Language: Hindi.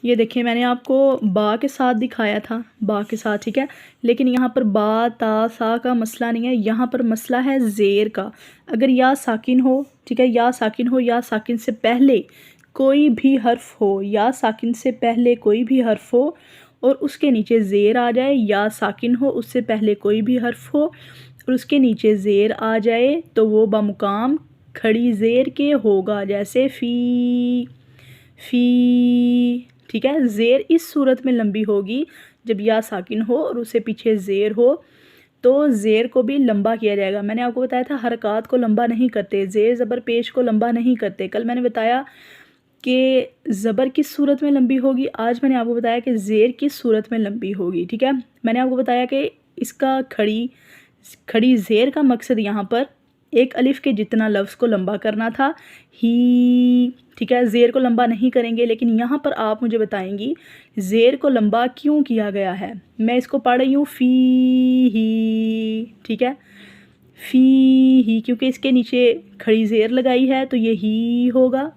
ये देखिए मैंने आपको बा के साथ दिखाया था, बा के साथ, ठीक है। लेकिन यहाँ पर बा ता सा का मसला नहीं है, यहाँ पर मसला है ज़ेर का। अगर या साकिन हो, ठीक है, या साकिन हो, या साकिन से पहले कोई भी हर्फ हो, या साकिन से पहले कोई भी हर्फ हो और उसके नीचे ज़ेर आ जाए, या साकिन हो उससे पहले कोई भी हर्फ हो और उसके नीचे ज़ेर आ जाए, तो वो बमुकाम खड़ी ज़ेर के होगा। जैसे फ़ी, फ़ी, ठीक है। ज़ेर इस सूरत में लंबी होगी जब या साकिन हो और उससे पीछे ज़ेर हो, तो ज़ेर को भी लंबा किया जाएगा। मैंने आपको बताया था हरकत को लंबा नहीं करते, ज़ेर ज़बर पेश को लंबा नहीं करते। कल मैंने बताया कि ज़बर किस सूरत में लंबी होगी, आज मैंने आपको बताया कि ज़ेर किस सूरत में लंबी होगी, ठीक है। मैंने आपको बताया कि इसका खड़ी ज़ेर का मकसद यहाँ पर एक अलिफ़ के जितना लफ्ज़ को लंबा करना था, ही, ठीक है। ज़ेर को लंबा नहीं करेंगे, लेकिन यहाँ पर आप मुझे बताएंगी ज़ेर को लंबा क्यों किया गया है। मैं इसको पढ़ रही हूँ फ़ी ही, ठीक है, फ़ी ही, क्योंकि इसके नीचे खड़ी ज़ेर लगाई है तो ये ही होगा।